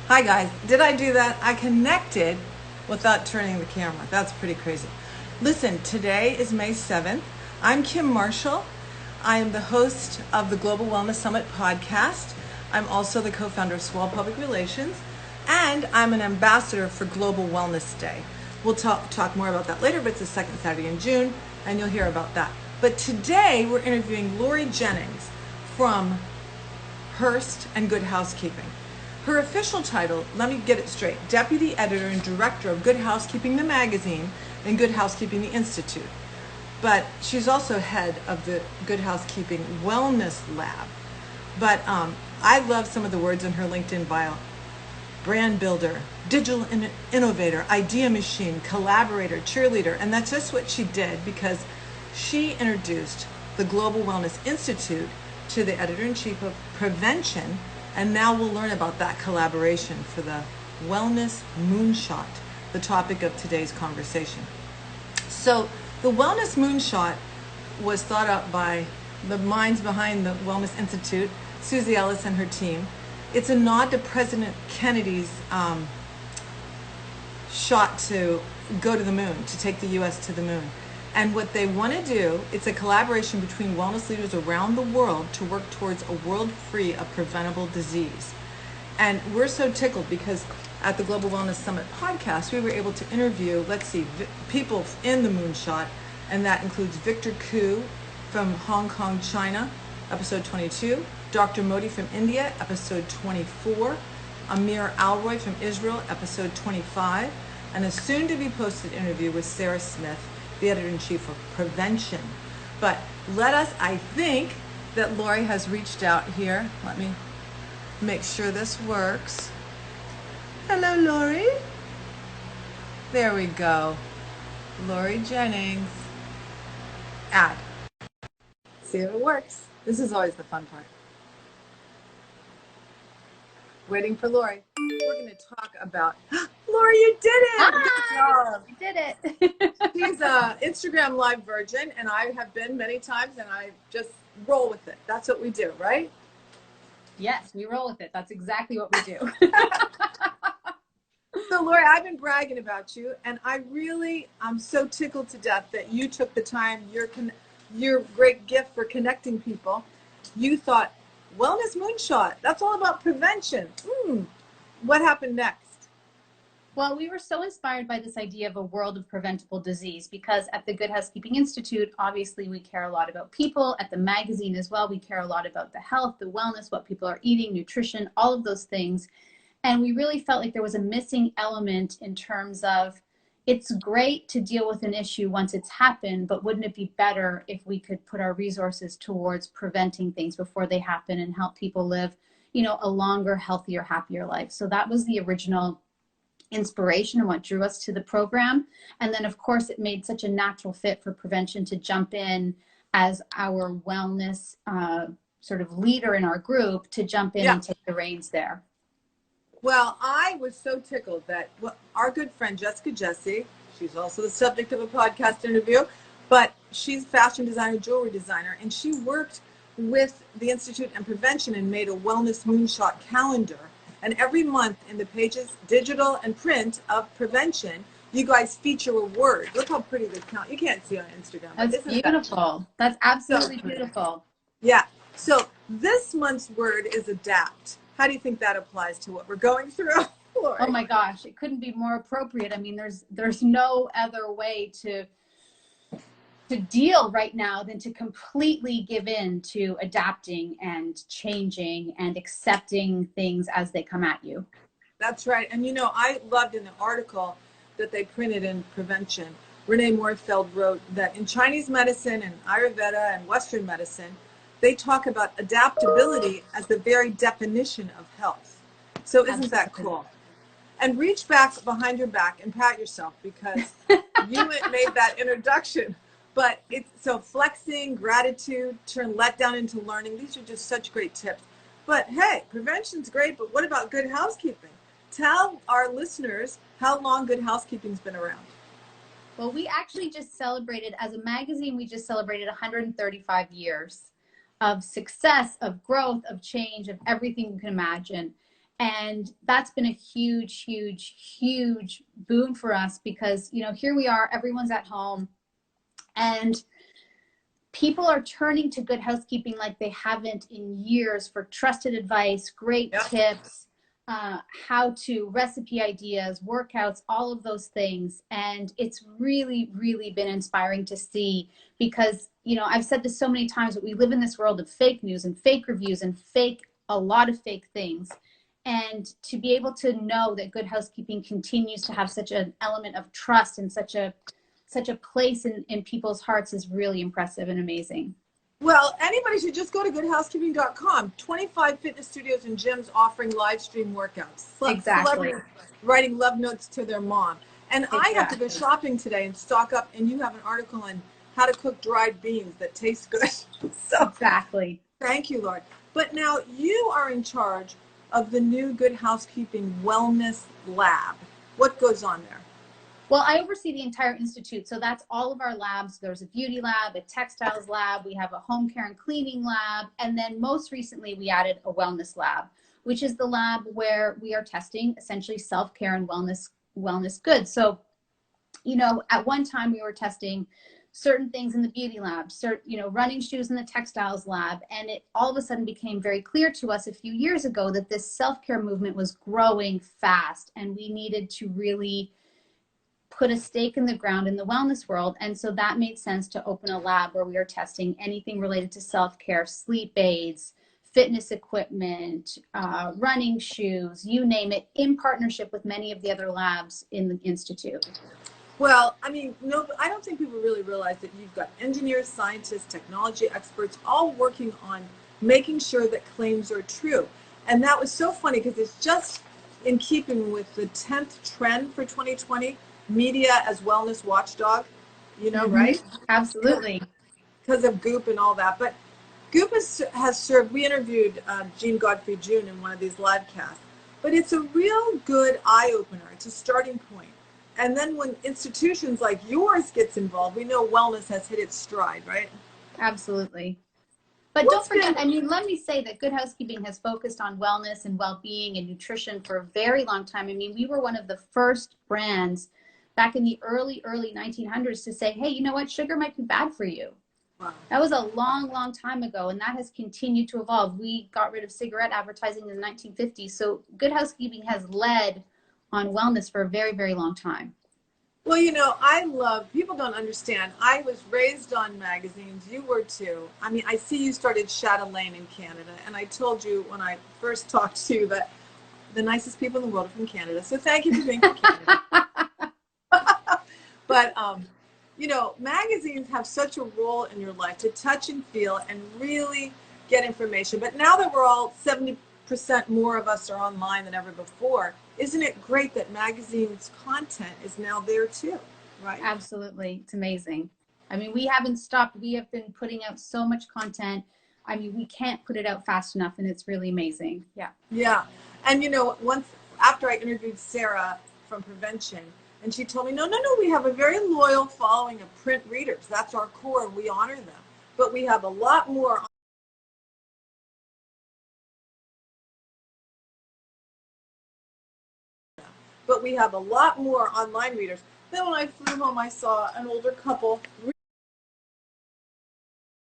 Hi guys, did I do that? I connected without turning the camera. That's pretty crazy. Listen, today is May 7th. I'm Kim Marshall. I am the host of the Global Wellness Summit podcast. I'm also the co-founder of Swell Public Relations, and I'm an ambassador for Global Wellness Day. We'll talk more about that later, but it's the second Saturday in June, and you'll hear about that. But today we're interviewing Laurie Jennings from Hearst and Good Housekeeping. Her official title, let me get it straight, Deputy Editor and Director of Good Housekeeping, the magazine, and Good Housekeeping, the Institute. But she's also head of the Good Housekeeping Wellness Lab. But I love some of the words in her LinkedIn bio. Brand builder, digital innovator, idea machine, collaborator, cheerleader. And that's just what she did because she introduced the Global Wellness Institute to the editor-in-chief of Prevention. And now we'll learn about that collaboration for the Wellness Moonshot, the topic of today's conversation. So the Wellness Moonshot was thought up by the minds behind the Wellness Institute, Susie Ellis and her team. It's a nod to President Kennedy's shot to go to the moon, to take the U.S. to the moon. And what they want to do, it's a collaboration between wellness leaders around the world to work towards a world free of preventable disease. And we're so tickled because at the Global Wellness Summit podcast, we were able to interview, people in the moonshot, and that includes Victor Koo from Hong Kong, China, episode 22, Dr. Modi from India, episode 24, Amir Alroy from Israel, episode 25, and a soon-to-be posted interview with Sarah Smith, the editor-in-chief of Prevention. But I think that Laurie has reached out here. Let me make sure this works. Hello, Laurie. There we go. Laurie Jennings. Add. See if it works. This is always the fun part. Waiting for Laurie. We're going to talk about... Laurie, you did it! Hi! You did it! She's an Instagram live virgin, and I have been many times, and I just roll with it. That's what we do, right? Yes, we roll with it. That's exactly what we do. So, Laurie, I've been bragging about you, and I'm so tickled to death that you took the time, your great gift for connecting people. You thought, Wellness Moonshot, that's all about prevention. What happened next? Well, we were so inspired by this idea of a world of preventable disease because at the Good Housekeeping Institute, obviously we care a lot about people. At the magazine as well, we care a lot about the health, the wellness, what people are eating, nutrition, all of those things. And we really felt like there was a missing element in terms of it's great to deal with an issue once it's happened, but wouldn't it be better if we could put our resources towards preventing things before they happen and help people live, a longer, healthier, happier life? So that was the original inspiration and what drew us to the program. And then of course it made such a natural fit for Prevention to jump in as our wellness sort of leader in our group to jump in and take the reins there. Well, I was so tickled that our good friend Jessica Jesse, she's also the subject of a podcast interview, but she's a fashion designer, jewelry designer, and she worked with the Institute and Prevention and made a Wellness Moonshot calendar. And every month in the pages, digital and print, of Prevention, you guys feature a word. Look how pretty this count. You can't see on Instagram. That's beautiful. That's absolutely beautiful. Yeah. So this month's word is adapt. How do you think that applies to what we're going through? Laurie? Oh my gosh, it couldn't be more appropriate. I mean, there's no other way to deal right now than to completely give in to adapting and changing and accepting things as they come at you. That's right. And I loved in the article that they printed in Prevention, Renee Morfeld wrote that in Chinese medicine and Ayurveda and Western medicine, they talk about adaptability as the very definition of health. So isn't that cool? And reach back behind your back and pat yourself because you made that introduction. But it's so flexing, gratitude, turn letdown into learning. These are just such great tips. But hey, prevention's great, but what about good housekeeping? Tell our listeners how long Good Housekeeping's been around. Well, we actually just celebrated, as a magazine, we just celebrated 135 years of success, of growth, of change, of everything you can imagine. And that's been a huge, huge, huge boon for us because, you know, here we are, everyone's at home, and people are turning to Good Housekeeping like they haven't in years for trusted advice, great tips, how to, recipe ideas, workouts, all of those things. And it's really, really been inspiring to see because, you know, I've said this so many times, but we live in this world of fake news and fake reviews and a lot of fake things. And to be able to know that Good Housekeeping continues to have such an element of trust and such a place in people's hearts is really impressive and amazing. Well, anybody should just go to goodhousekeeping.com. 25 fitness studios and gyms offering live stream workouts. Exactly. Writing love notes to their mom. And Exactly. I have to go shopping today and stock up, and you have an article on how to cook dried beans that taste good. So exactly. Thank you, Laurie. But now you are in charge of the new Good Housekeeping Wellness Lab. What goes on there? Well, I oversee the entire institute. So that's all of our labs. There's a beauty lab, a textiles lab. We have a home care and cleaning lab. And then most recently, we added a wellness lab, which is the lab where we are testing essentially self-care and wellness goods. So, you know, at one time we were testing certain things in the beauty lab, you know, running shoes in the textiles lab. And it all of a sudden became very clear to us a few years ago that this self-care movement was growing fast and we needed to really put a stake in the ground in the wellness world. And so that made sense to open a lab where we are testing anything related to self-care, sleep aids, fitness equipment, running shoes, you name it, in partnership with many of the other labs in the Institute. Well, I mean, no, I don't think people really realize that you've got engineers, scientists, technology experts, all working on making sure that claims are true. And that was so funny because it's just in keeping with the 10th trend for 2020, media as wellness watchdog, you know, right? Absolutely. Because of Goop and all that. But Goop has served, we interviewed Jean Godfrey June in one of these live casts, but it's a real good eye-opener. It's a starting point. And then when institutions like yours gets involved, we know wellness has hit its stride, right? Absolutely. But don't forget, I mean, let me say that Good Housekeeping has focused on wellness and well-being and nutrition for a very long time. I mean, we were one of the first brands back in the early 1900s to say, hey, you know what, sugar might be bad for you. Wow. That was a long, long time ago, and that has continued to evolve. We got rid of cigarette advertising in the 1950s, so Good Housekeeping has led on wellness for a very, very long time. Well, you know, people don't understand. I was raised on magazines. You were too. I mean, I see you started Chatelaine in Canada, and I told you when I first talked to you that the nicest people in the world are from Canada. So thank you for being from Canada. But, you know, magazines have such a role in your life to touch and feel and really get information. But now that we're all 70% more of us are online than ever before, isn't it great that magazines content is now there too, right? Absolutely. It's amazing. I mean, we haven't stopped. We have been putting out so much content. I mean, we can't put it out fast enough, and it's really amazing. Yeah. Yeah. And you know, after I interviewed Sarah from Prevention, and she told me, no, we have a very loyal following of print readers. That's our core. We honor them. But we have a lot more online readers. Then when I flew home, I saw an older couple